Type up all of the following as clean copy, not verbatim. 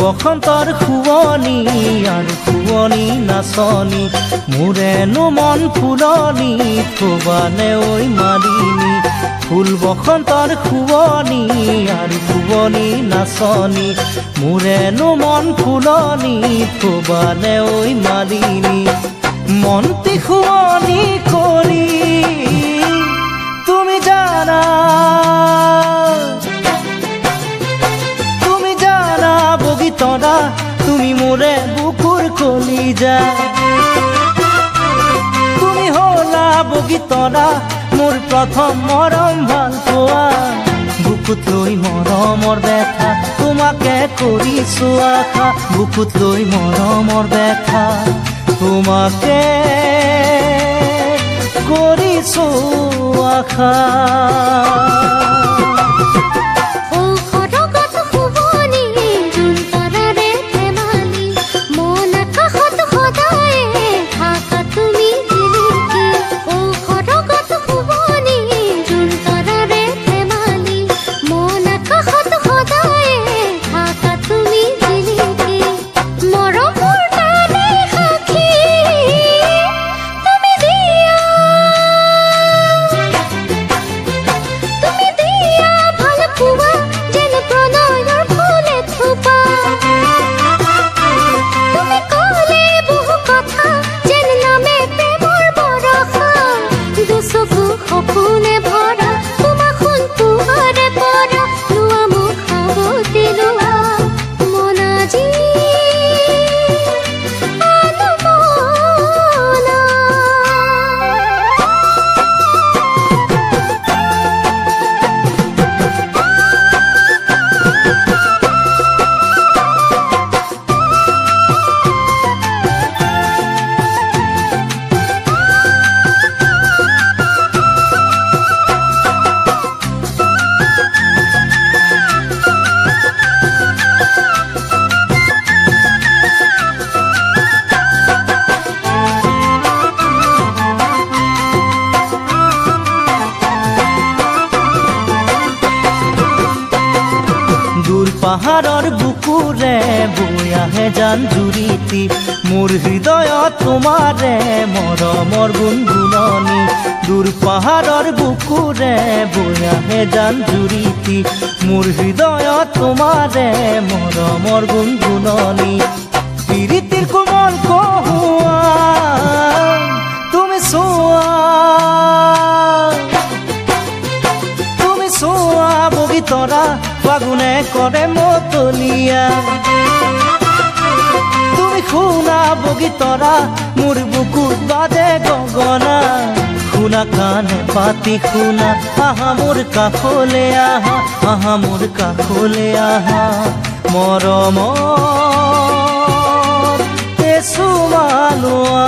বসন্তৰ শুৱনি আৰু শুৱনি নাচনি মোৰেনো মন ফুলনি থবানে ঐ মালিনী ফুল বসন্তৰ শুৱনি আৰু শুৱনি নাচনি মোৰেনো মন ফুলনি থবানে ঐ মালিনী মনটি শুৱনি কৰি তুমি জানা বগীতৰা তুমি মোৰে বুকুৰ কলিজা তুমি হলা বগীতৰা মোৰ প্ৰথম মৰম ভাল পোৱা বুকুত লৈ মৰমৰ দেখা তোমাকে কৰিছো আশা বুকুত লৈ মৰমৰ দেখা তোমাকে কৰিছো আশা পাহাৰৰ বুকুৰে বৈ আহে জান জুৰিতি মোৰ হৃদয়ত তোমাৰে মৰমৰ গুণগুণনি দূৰ পাহাৰৰ বুকুৰে বৈ আহে জান জুৰিতি মোৰ হৃদয়ত তোমাৰে মৰমৰ গুণগুণনি প্ৰীতিৰ কোমল কহুৱা তুমি চোৱা বগীতৰা ফাগুনে কৰে মতলিয়া তুমি শুনা বগীতৰা মোৰ বুকুত বাজে গগনা শুনা কাণে পাতি শুনা আহা মোৰ কাষলে আহা মোৰ কাষলে আহা মৰমৰ কেঁচু মালোৱা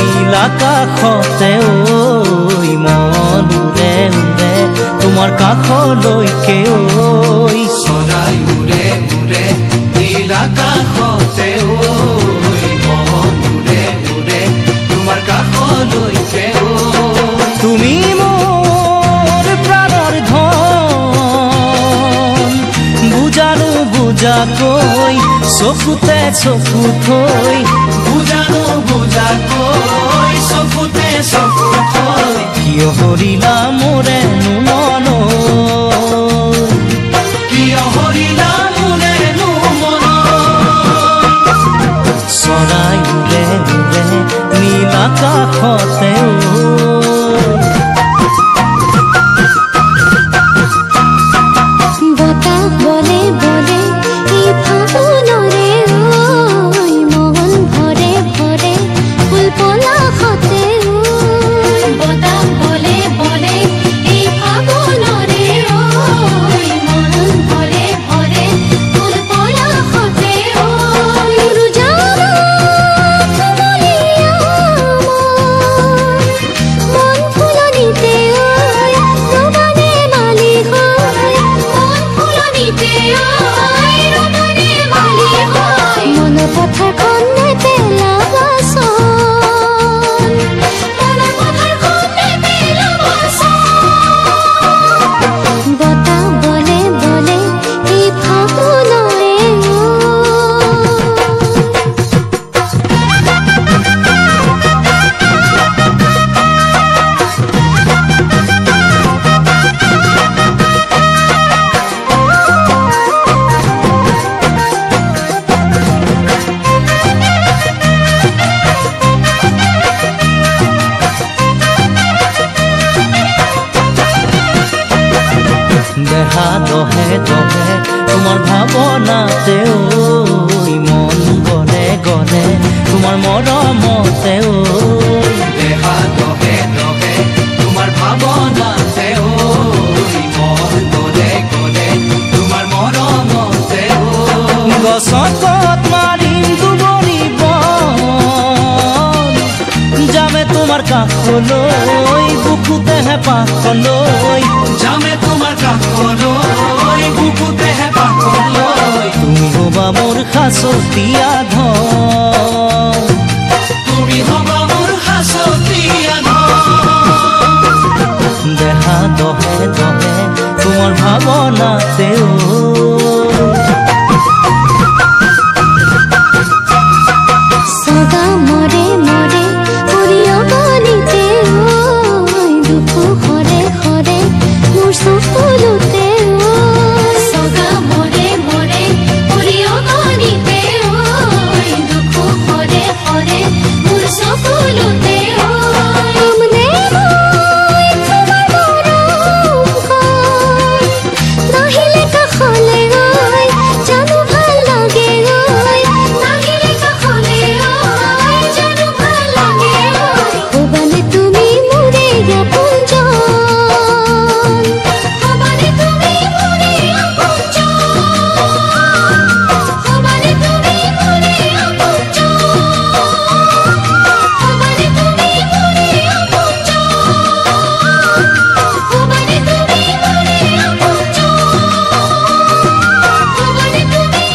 নীল আকাশতে ঐ মন উৰে উৰে তোমাৰ কাষলৈকে ঐ চৰাই উৰে উৰে নীল আকাশতে ঐ মন উৰে উৰে তোমাৰ কাষলৈকে ঐ তুমি মোৰ প্ৰাণৰ ধন বুজানো বুজাকৈ চকুতে চকু থৈ বুজানো বুজাকৈ চকুতে চকু থৈ কিয় হৰিলা মোৰেনো মন কিয় হৰিলা মোৰেনো মন চৰাই উৰে উৰে নীল আকাশতে বতাহ বলে বলে এই ফাগুনৰে ঐ মন ভৰে ভৰে ফুল পলাশতে বতাহ বলে বলে এই ফাগুনৰে ঐ মন ভৰে ভৰে ফুল পলাশতে উৰুজানা কুমলীয়া মন ফুলনিতে ৰবানে মালি হয় মন পথাৰখন নেপেলাবাচোন বতাহ বলে বলে এই ফাগুনৰে দেহা দহে দহে তোমাৰ ভাৱনাতে ঐ মন গলে গলে তোমাৰ মৰমতে ঐ দেহা দহে দহে তোমাৰ ভাৱনাতে ঐ মন গলে গলে তোমাৰ মৰমতে ঐ গছত মাৰিম দুবৰি বন যামে তোমাৰ কাষলৈ বুকুতে হেঁপাহলৈ যামে তোমাৰ কাষলৈ বুকুতে হেঁপাহলৈ তুমি হবা মোৰ সাঁচতীয়া ধন তুমি হবা মোৰ সাঁচতীয়া দেহা দহে দহে তোমাৰ ভাৱনাতে সদা মৰে মৰে পৰিয়গনিতে দুখ হৰে হৰে মোৰ চকুলোতে সদা মৰে মৰে পৰিয়গনিতে দুখ হৰে হৰে মোৰ চকুলোতে আমনে মই তোমাৰ মৰম হয় নাহিলে কাষলে জানো ভাল লাগে নাহিলে কাষলে জানো ভাল লাগে হবানে তুমি মোৰে আপোনজন হবানে তুমি মোৰে আপোনজন হবানে তুমি মোৰে আপোনজন হবানে তুমি মোৰে আপোনজন হবানে তুমি মোৰে আপোনজন হবানে তুমি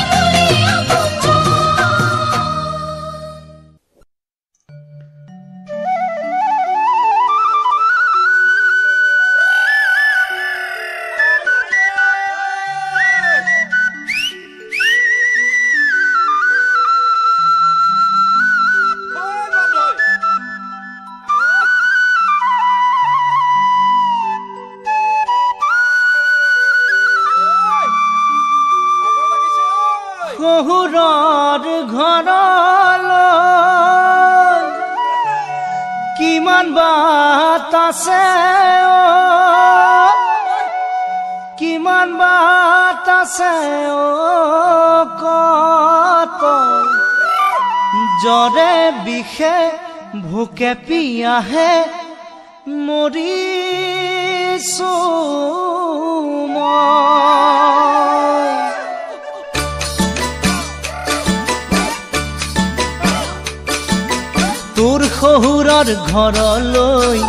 শহুৰৰ ঘৰলৈ কিমান বাট আছে কিমান বাট আছে কত জ্বৰে বিষে ভোকে পিয়াহে মৰিছো মই তোৰ শহুৰৰ ঘৰলৈ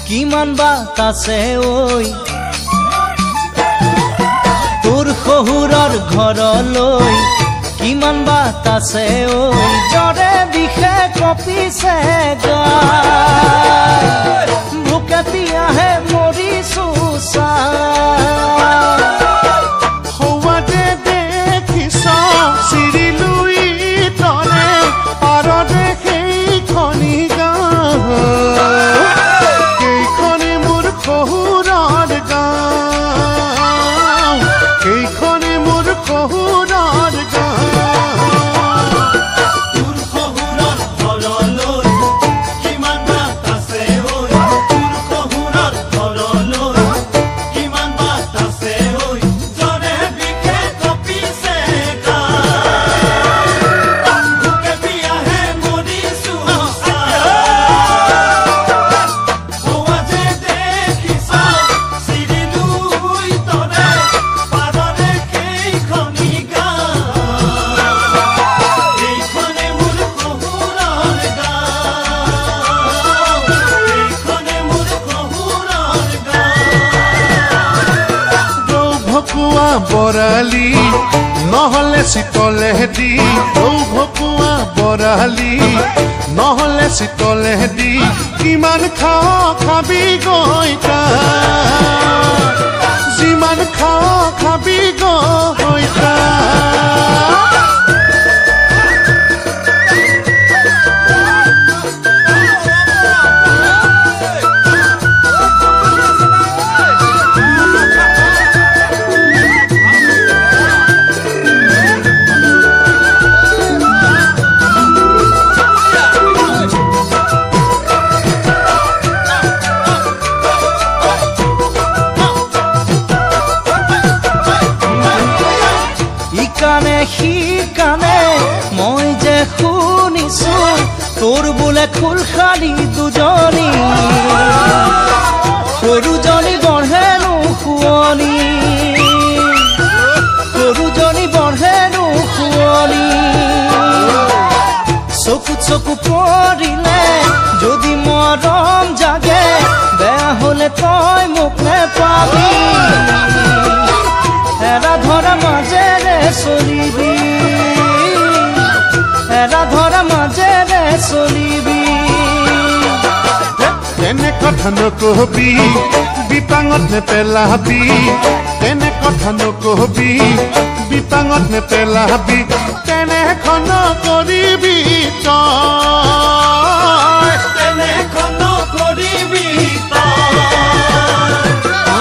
কিমান বাট আছে ঐ তোৰ শহুৰৰ ঘৰলৈ কিমান বাট আছে ঐ জৰে বিষে কঁপিছে গায় ভোকে পিয়াহে মৰিছো সৌৱাতে দেখিছ চিৰিলুই তলে পাৰতে সেইখনি গাঁও কেইখনে মোৰ শহুৰৰ গাঁও কেইখনে মোৰ শহুৰৰ গাঁও তোৰ শহুৰৰ ঘৰলৈ কিমান বাট আছে ঐ তোৰ শহুৰৰ ঘৰলৈ কিমান বাট আছে ঐ জৰে বিষে কঁপিছে গায় ভোকে পিয়াহে মৰিছো সৌৱাতে দেখিছ চিৰিলুই তলে পাৰতে সেইখনি গাঁও এইখনে মোৰ শহুৰৰ গাঁও এইখনে মোৰ শহুৰৰ গাঁও ভকুৱা বৰালি নহলে চিতলেহেদি ভকুৱা বৰালি নহলে চিতলেহেদি কিমান খাবি গৈ যিমান খাবি গৈ ইকানে সিকানে মই যে শুনিছো তোৰ বোলে খোল খালি দুজনী সৰুজনী বঢ়েনো শুৱনি সৰুজনী বঢ়েনো শুৱনি চকুত চকু পৰিলে যদি মৰম জাগে বেয়া হলে তই মোক নেপাবি এৰা ধৰা মাজেৰে চলিবি এৰা ধৰা মাজেৰে চলিবি তেনে কথা নকবি বিপাঙত নেপেলাবি তেনে কথা নকবি বিপাঙত নেপেলাবি তেনেখন কৰিবি তই তেনেখন কৰিবি ঐ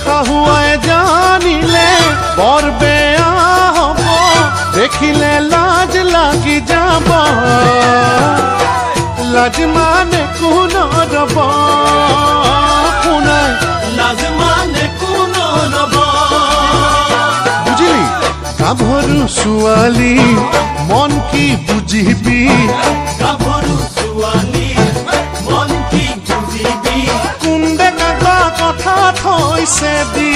শাহুৱাই জানিলে বৰ বেয়া হ'ব দেখিলে লাজ লাগি যাব লাজ মানে কোনো ৰব শুনাই লাজ মানে কোনো ৰব বুজিলি গাভৰু ছোৱালী মন কি বুজিবি গাভৰু ছোৱালী মন কি বুজিবি কোনবে কাবা কথা থৈছে দি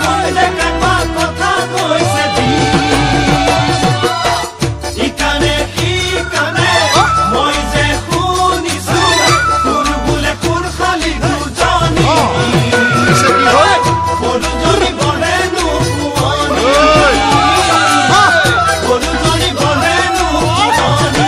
কোনে কাবা কথা কৈছে দি ইকানে সিকানে মই যে শুনিছো তোৰ বোলে কোৰ খালি দুজনী সৰুজনী বঢ়েনো শুৱনি সৰুজনী বঢ়েনো শুৱনি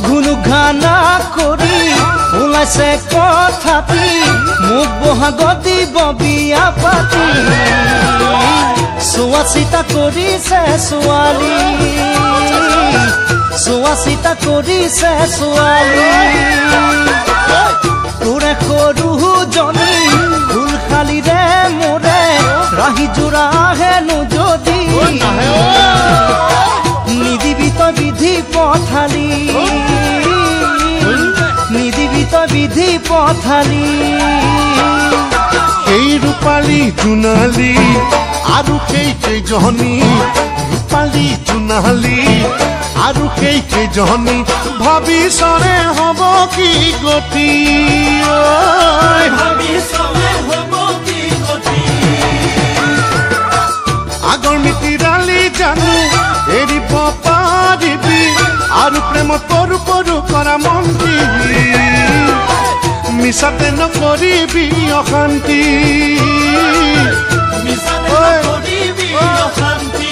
ঘুনুঘানা কৰি ওলাইছে কথাটি মোক বহাগত দিব বিয়া পাতি চোৱা চিতা কৰিছে ছোৱালী চোৱা চিতা কৰিছে ছোৱালী তোৰে সৰুজনী ফুল খালিৰে মোৰে ৰাহি জোৰা হেনো যদি নিদিবি তই বিধি পথালি নিদিবি তই বিধি পথালি সেই ৰূপালী জোনালী আৰু কেইজনী ৰূপালী জোনালী আৰু কেইজনী ভাবিছৰে হ'ব কি গতি ভাবিছৰে হ'ব কি গতি আগৰ মিতিৰালি জানো এৰিব পাৰিবি আৰু প্ৰেমত পৰু পৰু কৰা মন্তি মিছাতে নকৰিবি অশান্তি মিছাতে নকৰিবি অশান্তি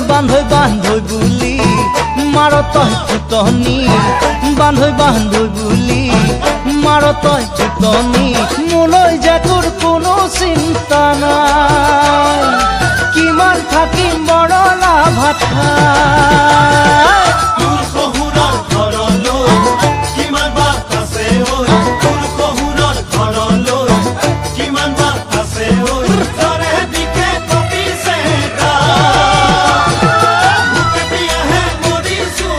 বান্ধৈ বান্ধৈ বুলি মাৰ তই ফুটনি বান্ধৈ বান্ধৈ বুলি মাৰ তই ফুটনি মোলৈ যে তোৰ কোনো চিন্তা নাই কিমান থাকিম বৰ লাভাত তোৰ শহুৰৰ ঘৰলৈ কিমান বাট আছে ঐ তোৰ শহুৰৰ ঘৰলৈ কিমান বাট আছে ঐ তৰে দিকে কপিছে ভোকে পিয়াহে মৰিছো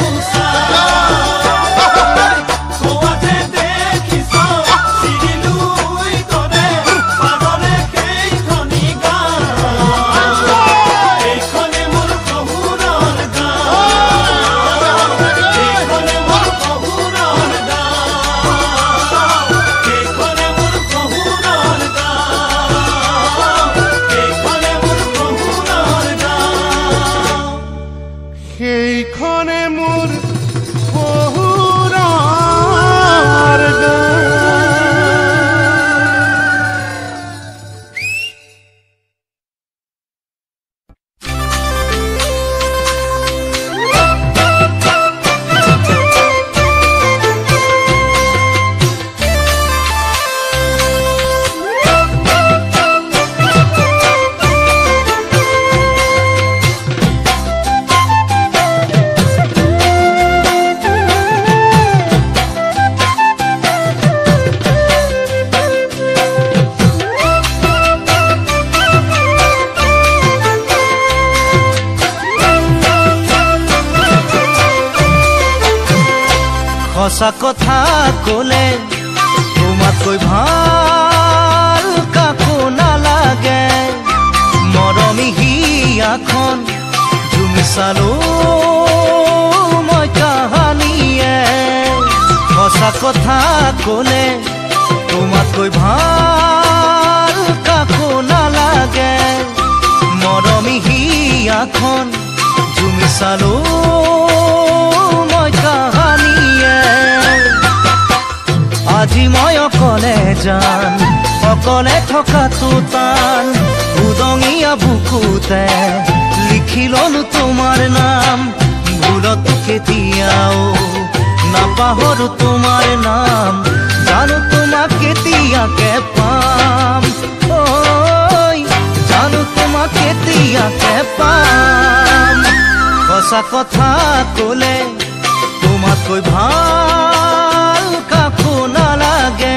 কোৱাতে দেখিছ চিৰিলৈ তৰে পাদৰে কেইখনি গান এইখনে মোৰ শহুৰৰ গান এইখনে মোৰ শহুৰৰ গান এইখনে মোৰ শহুৰৰ গান এইখনে মোৰ শহুৰৰ গান সেইখনে মোৰ শহুৰৰ গান সঁচা কথা ক'লে তোমাতকৈ ভাল কাকো নালাগে মৰমী হিয়াখন জুমি চালো মই কাহানীয়ে সঁচা কথা ক'লে তোমাতকৈ ভাল কাকো নালাগে মৰমী হিয়াখন জুমি চালো মই কাহানীয়ে আজি মই অকলে যান অকলে থকাটো টান উদঙীয়া বুকুতে লিখি ললো তোমাৰ নাম ভুলতো কেতিয়াও নাপাহৰো তোমাৰ নাম জানো তোমাক কেতিয়াকে পাম ঐ জানো তোমাক কেতিয়াকে পাম সঁচা কথা ক'লে তোমাতকৈ ভাল কাকো নালাগে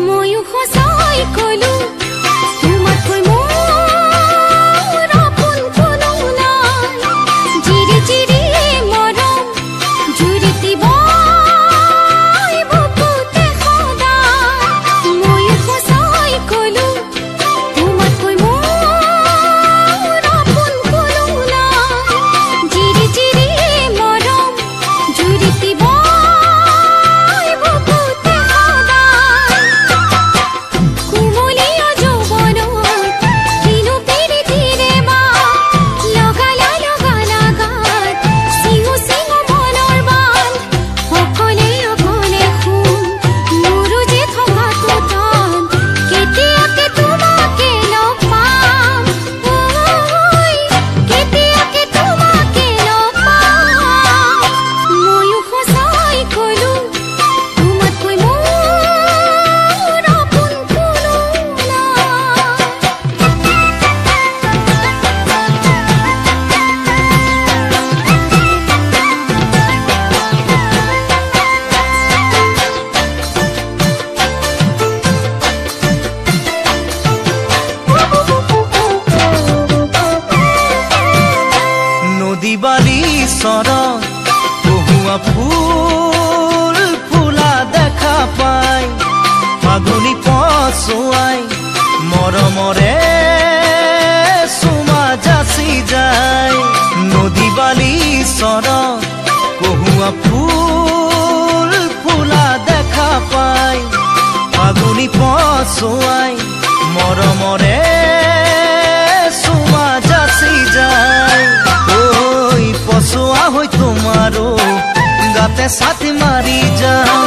ময়ো সঁচাই ক'লো তোমাতকৈ মোৰ আপোন কোনো নাই জিৰি জিৰি মৰম জুৰিতিব বুকুতে সদায় ময়ো সঁচাই নদী বালি চৰ কহুৱা ফুল ফুলা দেখা পায় ফাগুনি পচুৱাই মৰমৰে চুমা যাচি যায় নদী বালি চৰ কহুৱা ফুল ফুলা দেখা পায় ফাগুনি পচুৱাই মৰমৰে চুমা যাচি যায় ঐ পচুৱা হৈ তোমাৰো গাতে ছাতি মাৰি যাম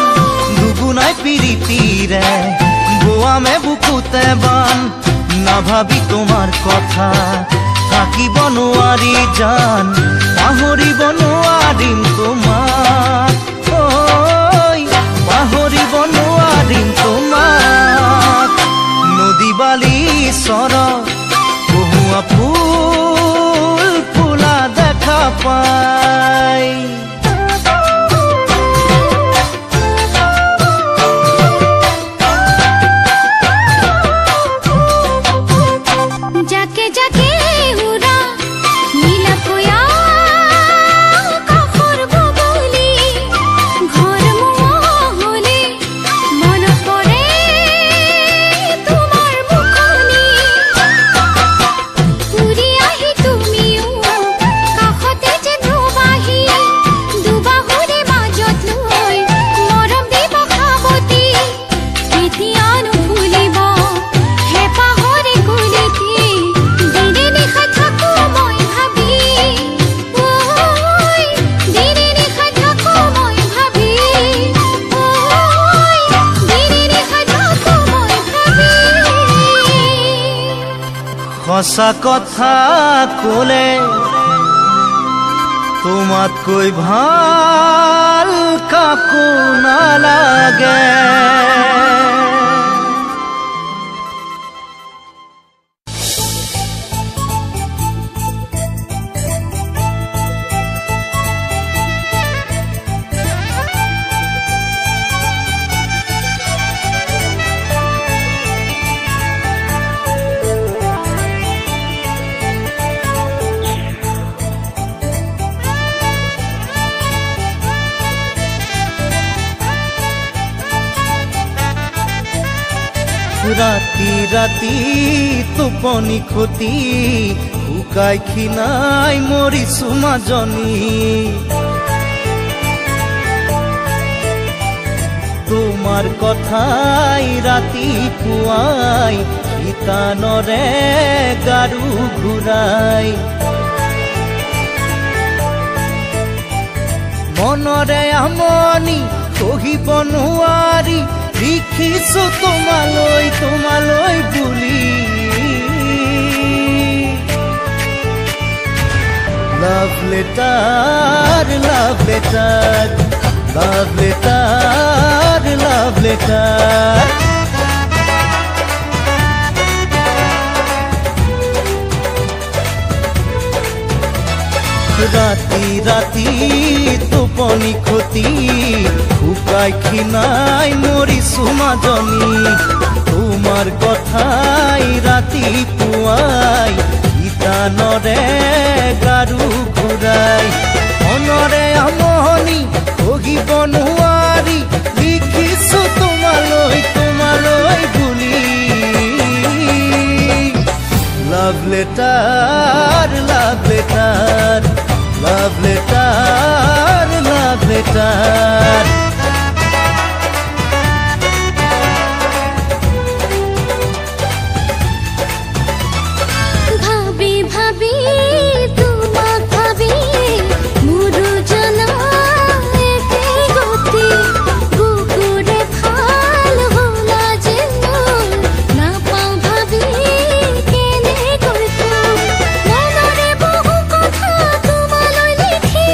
দুগুণাই পিৰিতিৰে বোৱামে বুকুতে বান নাভাবি তোমাৰ কথা থাকিব নোৱাৰি জান পাহৰিব নোৱাৰিম তোমাক ঐ পাহৰিব নোৱাৰিম তোমাক নদী বালি চৰ কহুৱা ফুল ফুলা দেখা পায় যাকে যাকে উৰা নীলা কয়া কাষৰ ববলি ঘৰ মোৱা হলে মনত পৰে তোমাৰ মুখনি উৰি আহি তুমিও কাষতে যে ধ্ৰুৱাহি দুবাহুৰে মাজত লৈ মৰম দিব খাবতি কেতিয়া নুভুলিব হেঁপাহৰে গুলিতি দিনে নিশা থাকো মই ভাবি ঐ দিনে নিশা থাকো মই ভাবি ঐ দিনে নিশা থাকো মই ভাবি সঁচা কথা ক'লে তোমাতকৈ ভাল কাকো নালাগে ৰাতি ৰাতি টোপনি খতি শুকাই খিনাই মৰিছো মাজনী তোমাৰ কথাই ৰাতি পুৱাই ইতানৰে গাৰু ঘূৰাই মনৰে আমনি সহিব নোৱাৰি লিখিছো তোমালৈ তোমালৈ বুলি লাভ লেটাৰ লাভ লেটাৰ লাভ লেটাৰ লাভ লেটাৰ ৰাতি ৰাতি টোপনি খতি শুকাই খিনাই মৰিছো মাজনী তোমাৰ কথাই ৰাতি পুৱাই ইতানৰে গাৰু ঘূৰাই মনৰে আমনি সহিব নোৱাৰি লিখিছো তোমালৈ তোমালৈ বুলি লাভ লেটাৰ লাভ লেটাৰ লাভ লেটাৰ লাভ লেটাৰ ভাবি ভাবি তোমাক ভাবি মোৰো জানা একে গতি বুকুৰে ভাল হলা যে মোৰ নাপাওঁ ভাবি কেনে কৈছো মনৰে বহু কথা তোমালৈ লিখি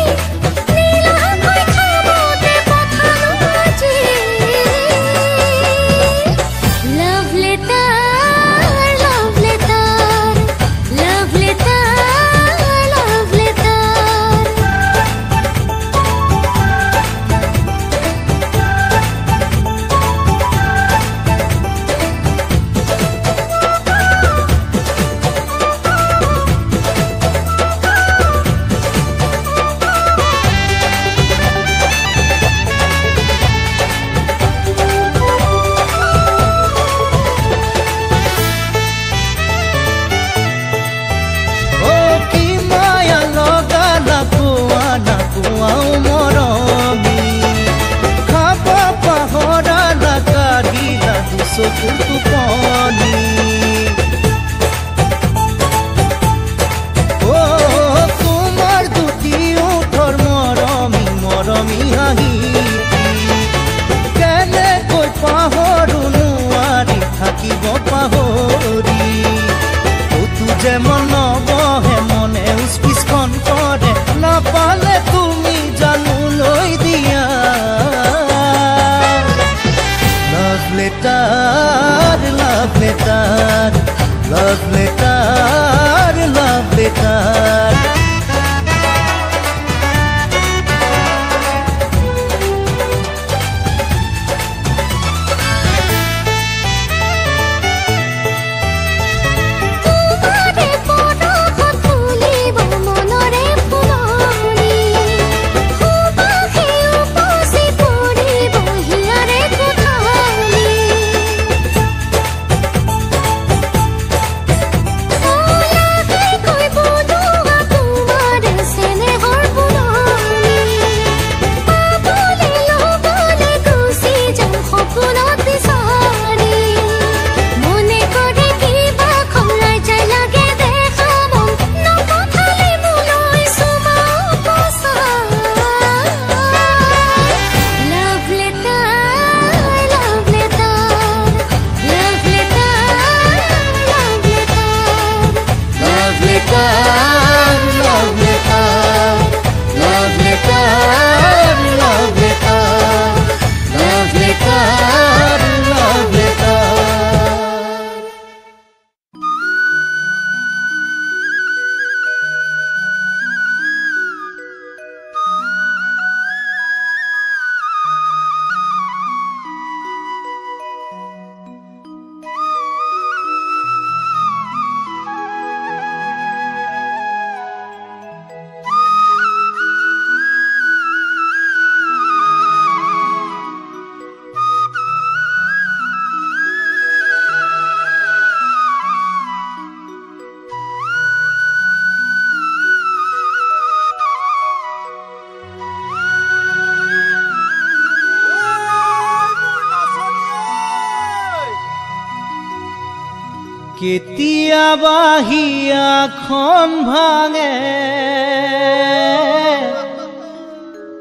কেতিয়াবা হিয়াখন ভাঙে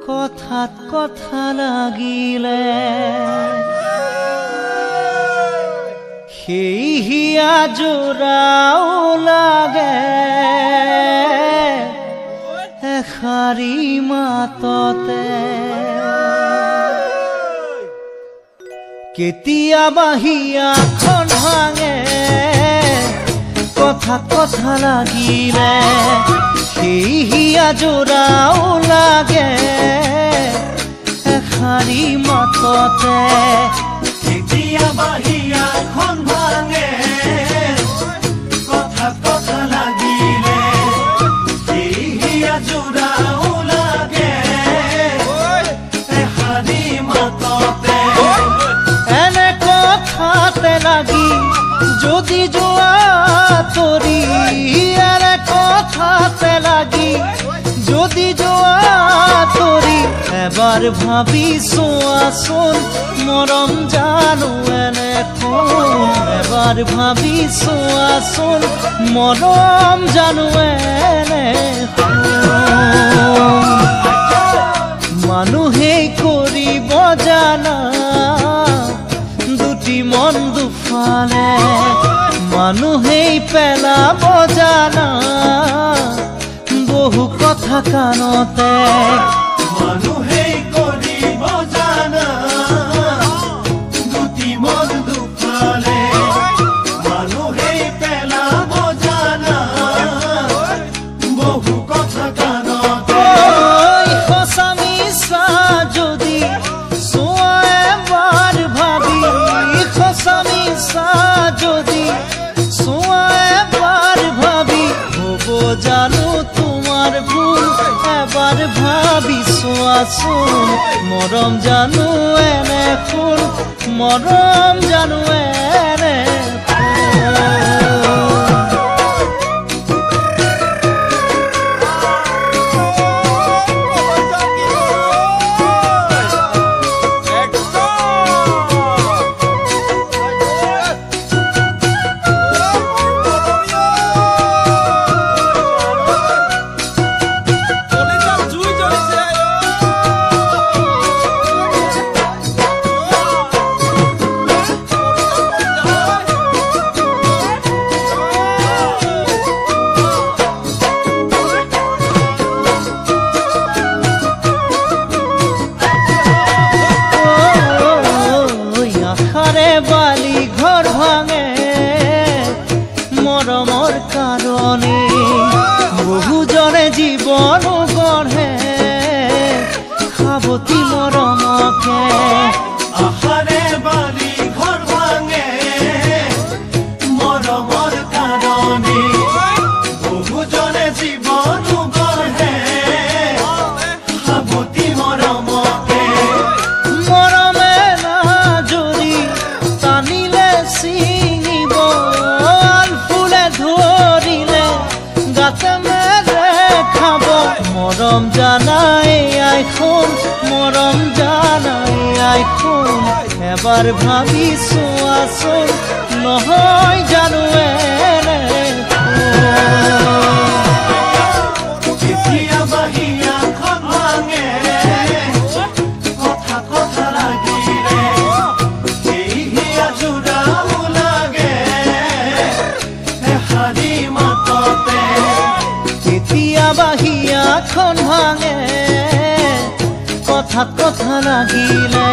কথাত কথা লাগিলে সেই হিয়া জোৰাও লাগে এষাৰি মাততে কেতিয়াবা হিয়াখন ভাঙে কথাত কথা লাগিলে সেই হিয়া জোৰাও লাগে এষাৰি মাততে কেতিয়াবা হিয়াখন ভাঙে কথাত কথা লাগিলে সেই হিয়া জোৰাও লাগে এষাৰি মাততে এনে কথাতে লাগি যদি যোৱা তৰি এনে কথাতে লাগি যদি যোৱা তৰি এবাৰ ভাবি চোৱাচোন মৰম জানো এনে এবাৰ ভাবি চোৱাচোন মৰম জানো এনে মানুহেই কৰিব জানা দুটি মন দুফালে মানুহেই পেলাব জানা বহু কথা কাণতে মানুহেই কৰিব জানা দুটি মন দুফালে মানুহেই পেলাব জানা বহু কথা কাণতে সঁচা মিছা যদি চোৱা এবাৰ ভাবি সঁচা মিছা যদি চোৱা এবাৰ ভাবি হ'ব জানো তোমাৰ ভুল এবাৰ ভাবি চোৱাচোন মৰম জানো এনে ফুল মৰম জানো এনে বালি ঘৰ ভাঙে মৰমৰ কাৰণে বহুজনে জীৱন গঢ়ে সাৱতি মৰমকে আহাৰে বালি ঘৰ ভাঙে মৰমৰ কাৰণে বহুজনে জীৱন গঢ়ে সাৱতি মৰমকে মৰমে নাজৰি টানিলে ছিঙিব ফুলে ধৰিলে গাতে মেলে খাব মৰম জানাই আইখোন মৰম জানাই আইখোন এবাৰ ভাবি চোৱাচোন নহয় জানো এনে কেতিয়াবা হিয়াখন ভাঙে কথা কথা লাগিলে সেই হিয়া জোৰাও লাগে এষাৰি মাততে কেতিয়াবা হিয়াখন ভাঙে কথাত কথা লাগিলে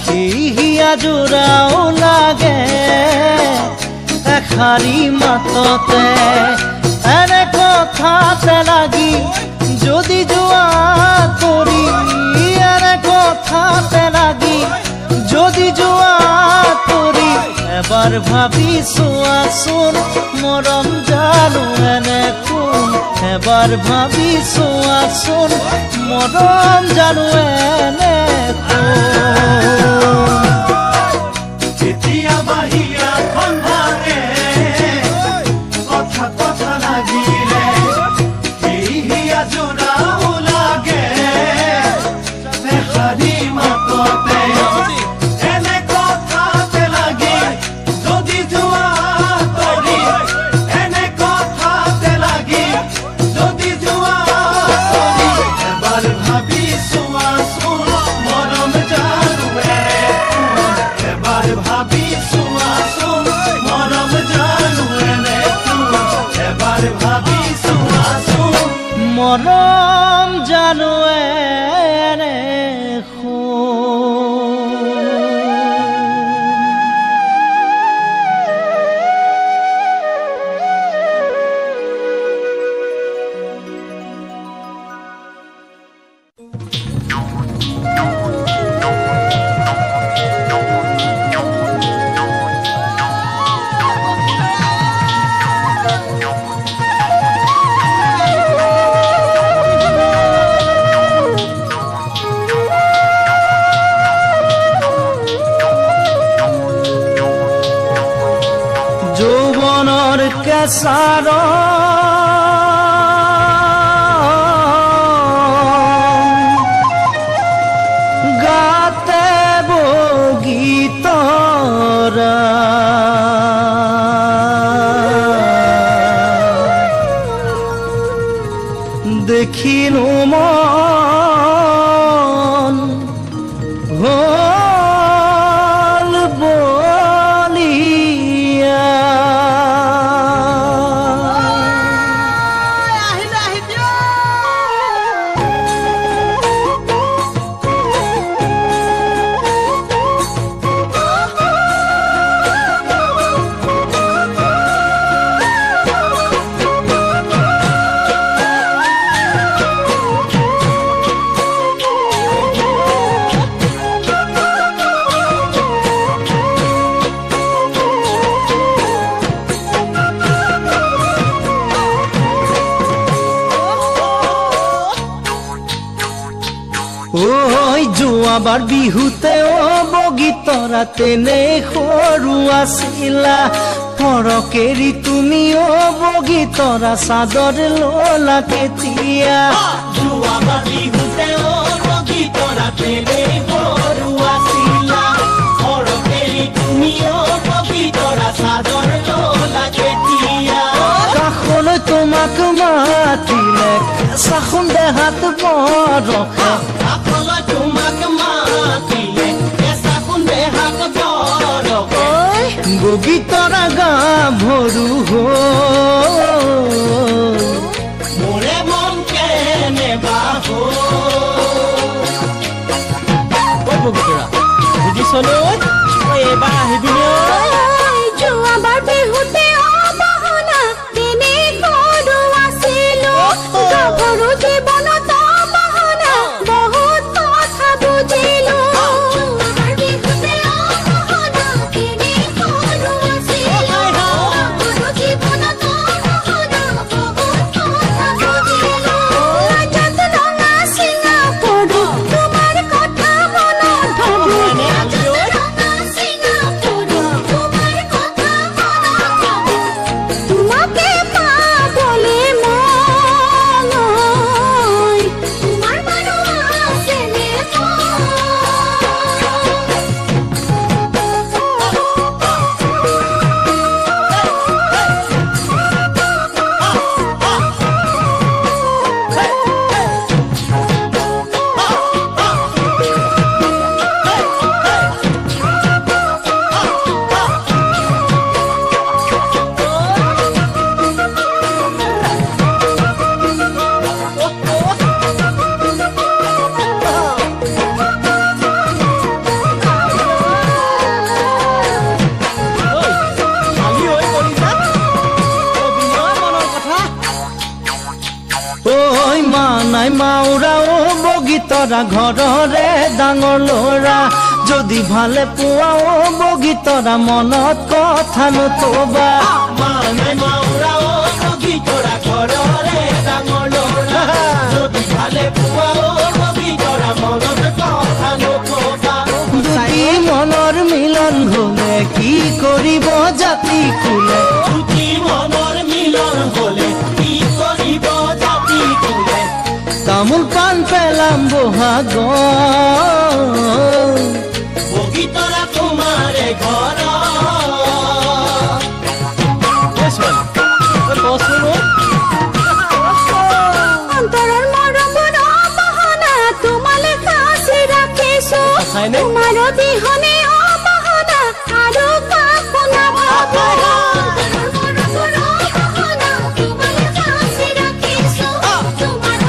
সেই হিয়া জোৰাও লাগে এষাৰি মাততে এনে কথাতে লাগি যদি যোৱা তৰি এনে কথাতে লাগি যদি যোৱা তৰি এবাৰ ভাবি চোৱাচোন মৰম জানো এনে কোন এবাৰ ভাবি চোৱাচোন মৰম জানো এনে কেতিয়াবা হিয়াখন ভাঙে কথা কথা লাগিলে সেই হিয়া জোৰাও লাগে এষাৰি মাততে এনে কথাতে লাগি যদি যোৱা মৰম জানো এনে যৌৱনৰ কেঁচাৰ গাতে বগীতৰা দেখিনো মন হল বলিয়া ঐ যোৱাবাৰ বিহুতে বগীতৰা তেনে সৰু আছিলা পৰকেৰি তুমি বগীতৰা চাদৰ ললা কেতিয়া যোৱাবাৰ বিহুতে বগীতৰা তেনে সৰু আছিলা পৰকেৰি তুমি বগীতৰা চাদৰ ললা কেতিয়া কাষলৈ তোমাক মাতিলে চাখোন দেহাত বৰখে বগীতৰা গা ভৰু মোৰে মন কেনেবা বগীতৰা বুজিছলো এইবাৰ আহিবিনে যোৱাবাৰ বিহুতে অবহনা তেনে সৰু আছিলো গাভৰু জীৱনত অবহনা বহুত কথা বুজিলো যোৱাবাৰ বিহুতে অবহনা তেনে সৰু আছিলো গাভৰু জীৱনত অবহনা বহুত কথা বুজিলো যতন নাছিলা পঢ়ো তোমাৰ কথা মনত ভাবো তোমাকে পাবলে মই তোমাৰ মানুহ আছেনে ঐ মা নাই মাউৰা বগীতৰা ঘৰৰে ডাঙৰ ল'ৰা যদি ভালে পোৱা বগীতৰা মনত কথা নথবা মানে মাউৰা বগীতৰা ঘৰৰে ডাঙৰ ল'ৰা যদি ভালে পোৱা বগীতৰা মনত কথা নথবা দুটি মনৰ মিলন হলে কি কৰিব জাতি কুলে দুটি মনৰ মিলন হলে কি কৰিব জাতি কুলে তামোল পাণ পেলাম বহাগ বগীতৰা তোমাৰে ঘৰ অন্তৰৰ মৰমৰ অবহনা তোমালে সাঁচি ৰাখিছো তোমাৰ বিহনে অবহনা আৰু কাকো নাভাবো অন্তৰৰ মৰমৰ অবহনা তোমালে সাঁচি ৰাখিছো তোমাৰ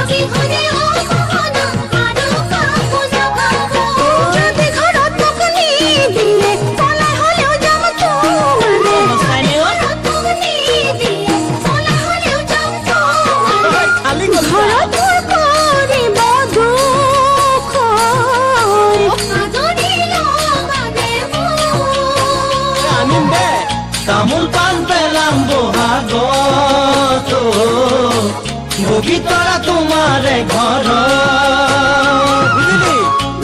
বগীতৰা তোমাৰে ঘৰ বুজিলি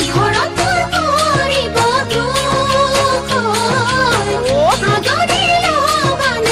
ঘৰত পৰিব দুখ আগদিল মানে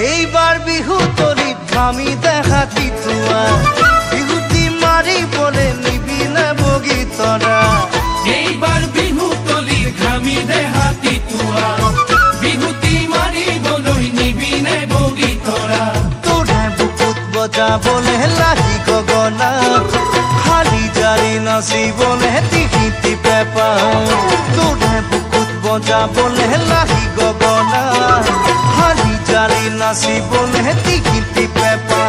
এইবাৰ বিহু তলিত আমি দেখা তিতুৱা বিহুতি মাৰিবলে নিবিনে বগীতৰা এইবাৰ বিহু তলিৰ ঘামি দেহা তিতুৱা বিহুতি মাৰিবলৈ নিবিনে বগীতৰা তোৰে বুকুত বজাবলে লাহি গগনা খালি জাৰি নাচিবলে টিকিটি পেপা তোৰে বুকুত বজাবলে লাহি গগনা খালি জাৰি নাচিবলে টিকিটি পেপা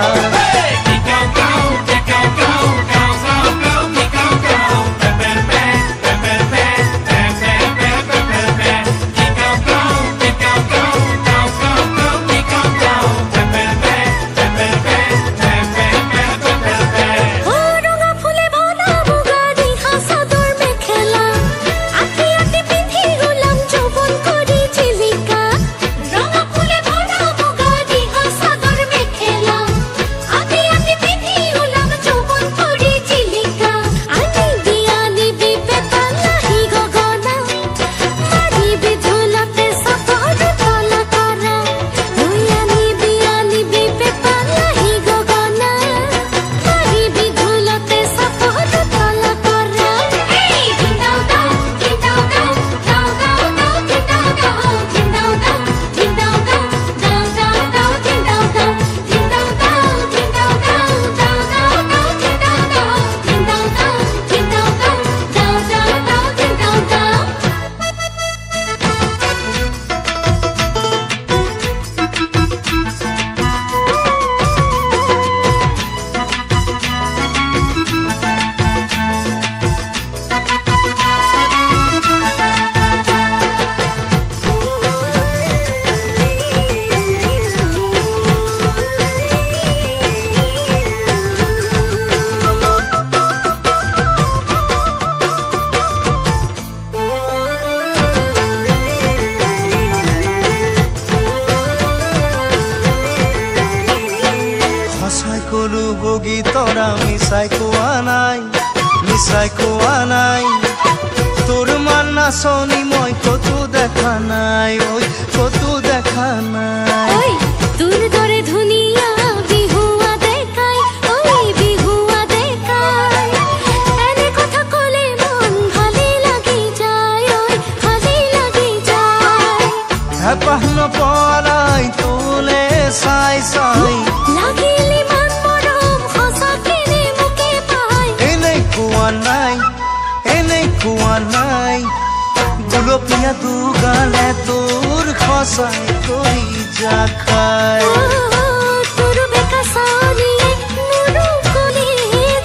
বগীতৰা মিছাই কোৱা নাই তোৰ মান নাচনি মই কতো দেখা নাই ঐ কতো দেখা নাই তোৰ দৰে ধুনীয়া বিহুৱা দেখাই ঐ বিহুৱা দেখাই এনে কথা ক'লে মন ভালে লাগি যায় ঐ ভালে লাগি যায় হেঁপাহ নপলাই তোলে চাই চাই লাগিলে মান মৰম সঁচাকে নে মোকে পাই এনেকুৱা নাই গুলপীয়া দুগালে তোৰ খচাই কৰি যা খাই তোৰ বেকা চালিয়ে মোৰো কলি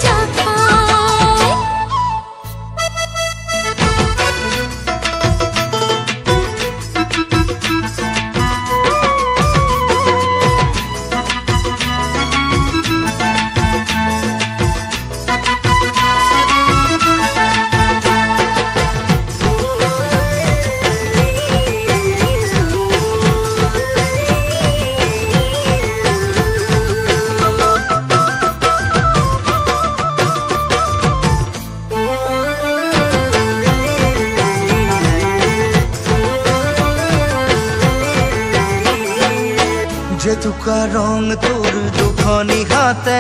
যা খাই জেতুকা ৰং তোৰ দুখনি হাতে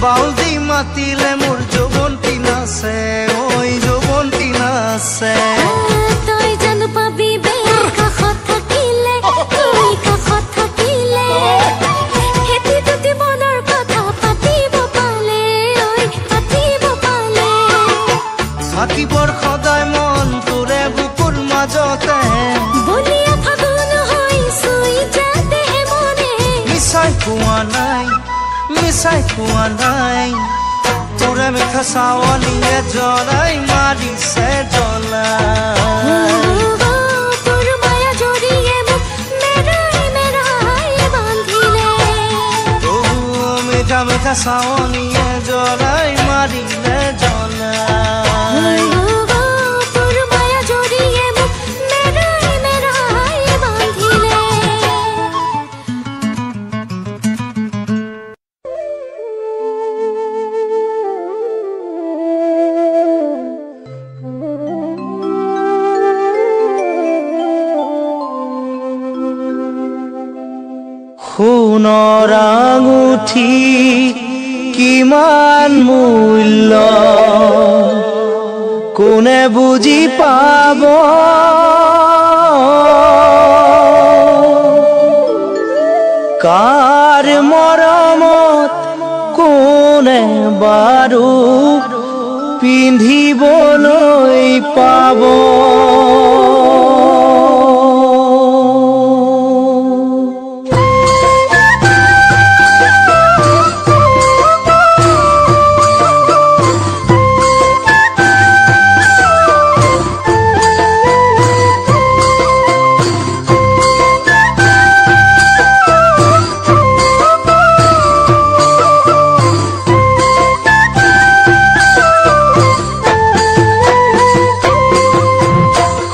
বাউদি মাতিলে মোৰ যৌৱন্তী নাচে ঐ যৌৱন্তী নাচে তই জানো পাবি বে কাষত থাকিলে তই কাষত থাকিলে হেতি দুটি মনৰ কথা পাতিব পালে ঐ পাতিব পালে থাকিবৰ সদায় মন তোৰে বুকুৰ মাজতে বলিয়া ফাগুন হৈ চুই যাতে মনে মিছাই কোৱা নাই তোৰে মিঠা চাৱনিয়ে জ্বলাই মাৰিছে জ্বলাই তোৰ মায়া জড়িয়ে মোক মেৰাই বান্ধিলে মিঠা মিঠা চাৱনিয়ে জ্বলাই মাৰিলে জ্বলাই তোৰ মায়া জড়িয়ে মোক মেৰাই বান্ধিলে সোণৰ আঙুঠি কিমান মূল্য কোনে বুজি পাব কাৰ মৰমত কোনে বাৰু পিন্ধিবলৈ পাব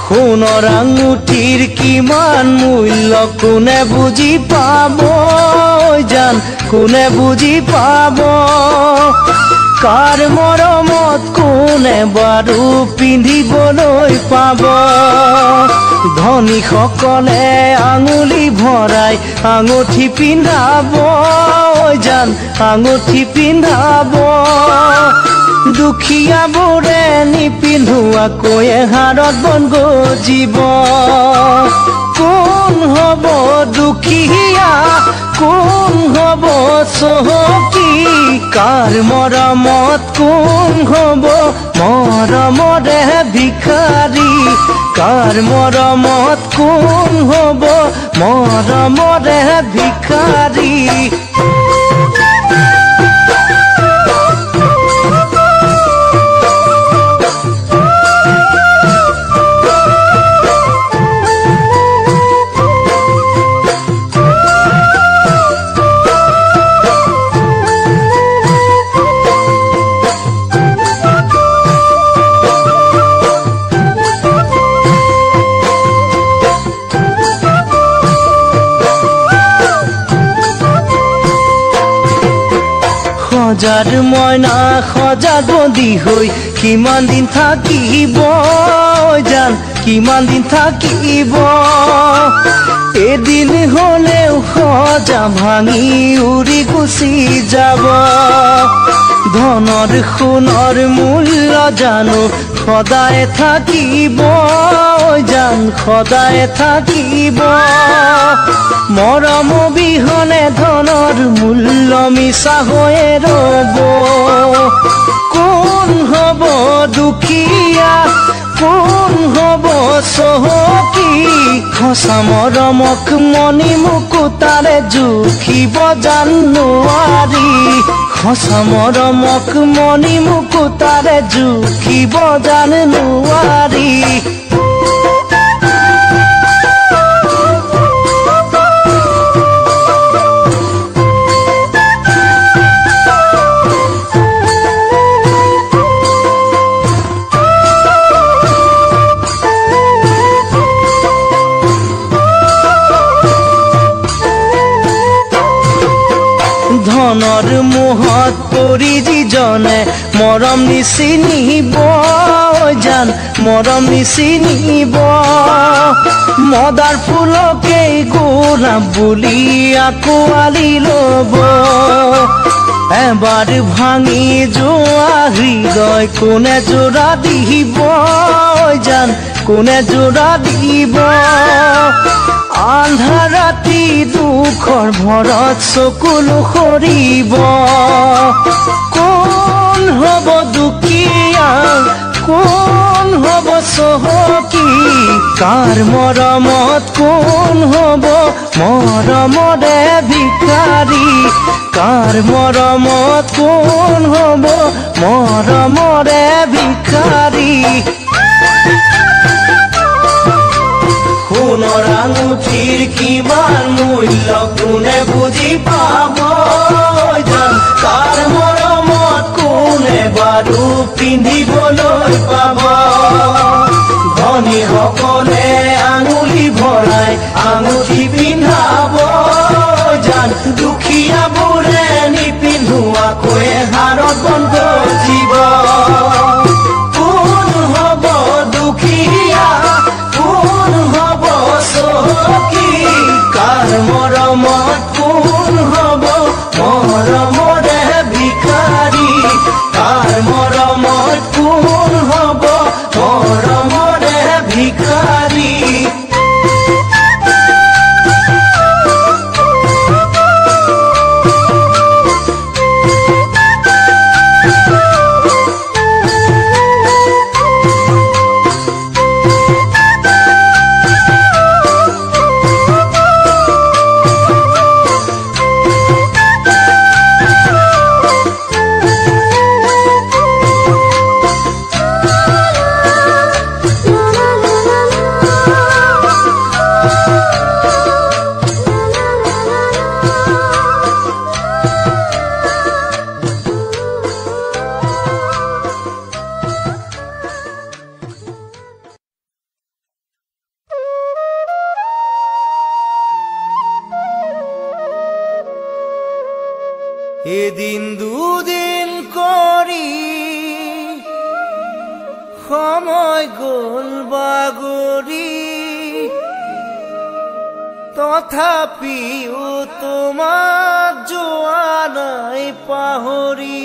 সোণৰ আঙুঠিৰ কিমান মূল্য কোনে বুজি পাব জান কোনে বুজি পাব কাৰ মৰমত কোনে বাৰু পিন্ধিবলৈ পাব ধনীসকলে আঙুলি ভৰাই আঙুঠি পিন্ধাব জান আঙুঠি পিন্ধাব দুখীয়াবোৰে নিপিন্ধোৱাকৈ হাৰত বন গজিব কোন হ'ব দুখীয়া কোন হ'ব চহকী কাৰ মৰমত কোন হ'ব মৰমৰে ভিখাৰী কাৰ মৰমত কোন হ'ব মৰমৰে ভিখাৰী সজাৰ মইনা সজাত বন্দী হৈ কিমান দিন থাকিব জান কিমান দিন থাকিব এদিন হলেও সজা ভাঙি উৰি গুচি যাব ধনৰ সোণৰ মূল্য জানো সদায় থাকিব জান সদায় থাকিব মৰম বিহনে ধনৰ মূল্য মিছা হৈয়ে ৰব কোন হ'ব দুখীয়া কোন হ'ব চহকী সঁচা মৰমক মণি মুকুতাৰে জুখিব জান নোৱাৰি সঁচা মৰমক মণি মুকুতাৰে জুখিব জান নোৱাৰি ধনৰ মোহত পৰি যিজনে মৰম নিচিনিব জান মৰম নিচিনিব মদাৰ ফুলকে গোলাপ বুলি আকোৱালি ল'ব এবাৰ ভাঙি যোৱা হৃদয় কোনে জোৰা দিব জান কোনে জোৰা দিব আন্ধাৰ ৰাতি দুখৰ ভৰত চকুলো সৰিব কোন হ'ব দুখীয়া কোন হ'ব চহকী কাৰ মৰমত কোন হ'ব মৰমৰে ভিখাৰী কাৰ মৰমত কোন হ'ব মৰমৰে ভিখাৰী সোণৰ আঙুঠিৰ কিমান মূল্য কোনে বুজি পাব জান কাৰ মৰমত কোনে বাৰু পিন্ধিবলৈ পাব ধনীসকলে আঙুলি ভৰাই আঙুঠি পিন্ধাব জান দুখীয়াবোৰে নিপিন্ধোৱাকৈ হাৰত বন্ধ জীৱ কোন হ'ব দুখীয়া কোন হ'ব চহকী কাৰ মৰমত কোন হ'ব মৰমৰে ভিখাৰী কাৰ মৰমত কোন হ'ব মৰমৰে ভিখাৰী এদিন দুদিন কৰি সময় গ'ল বাগৰি তথাপিও তোমাক যোৱা নাই পাহৰি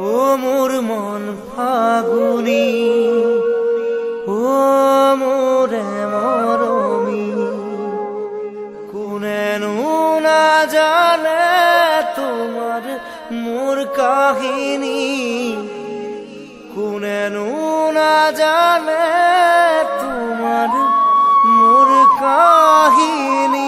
ও মোৰ মন ফাগুনি ও মোৰে মৰমী কোনেনো নাজানে তোমাৰ মোৰ কাহিনী কোনেনো নাজানে তোমাৰ মোৰ কাহিনী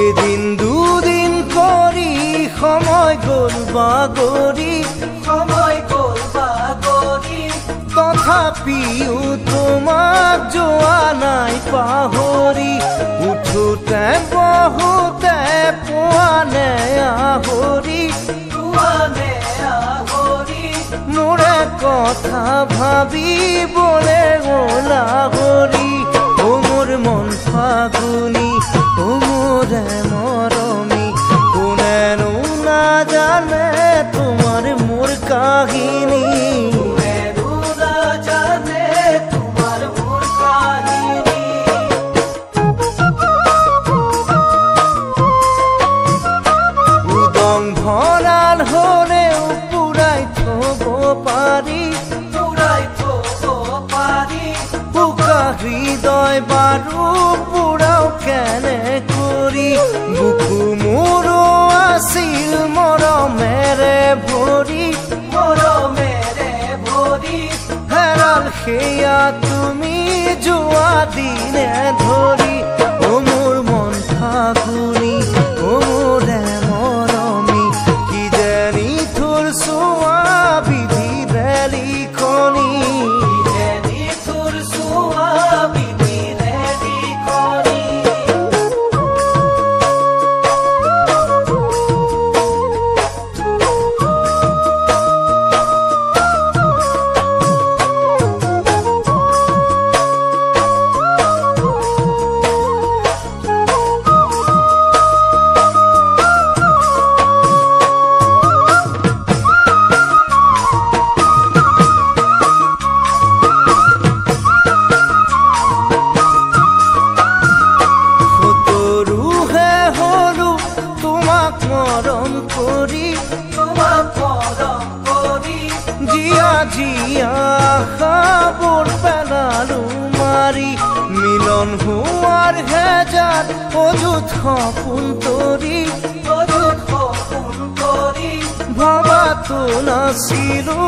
এদিন দুদিন কৰি সময় গ'ল বাগৰি তথাপিও তোমাক যোৱা নাই পাহৰি উঠোতে বহুতে পোৱানে আহৰি মোৰে কথা ভাবিবলে গ'লা হৰি ও মোৰ মন ফাগুনি ও মোৰে মৰমী কোনেনো নাজানে তোমাৰ মোৰ কাহিনী উদং ভৰাল হ'লেও পুৰাই থ'ব পাৰি বোকা হৃদয় বাৰু পুৰাও কেনে কৰি বুকু মোৰো আছিল মৰমেৰে ভৰি হেৰাল সেয়া তুমি যোৱা দিনে ধৰি ও মোৰ মন ফাগুনি ও মোৰে মৰমী কি জানি তোৰ চোৱা বিধিৰে লিখনি যাৰ অযুত সপোন তৰি ভবাতো নাছিলো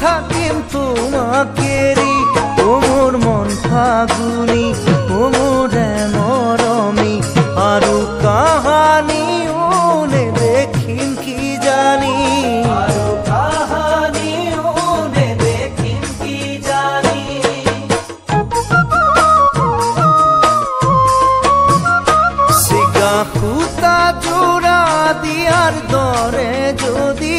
থাকিম তোমাক এৰি ও মোৰ মন ফাগুনি ও মোৰ মৰমী আৰু কাহানিও নেদেখিম কি জানি সূতা জোড়া দিয়াৰ দৰে যদি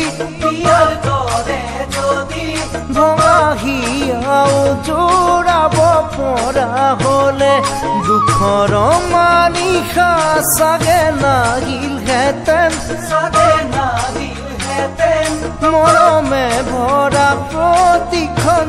ভঙা হিয়াও জোড়াব পৰা হলে দুখৰ মানিশা চাগে নাহিলহেঁতেন মৰমে ভৰা প্ৰতিখন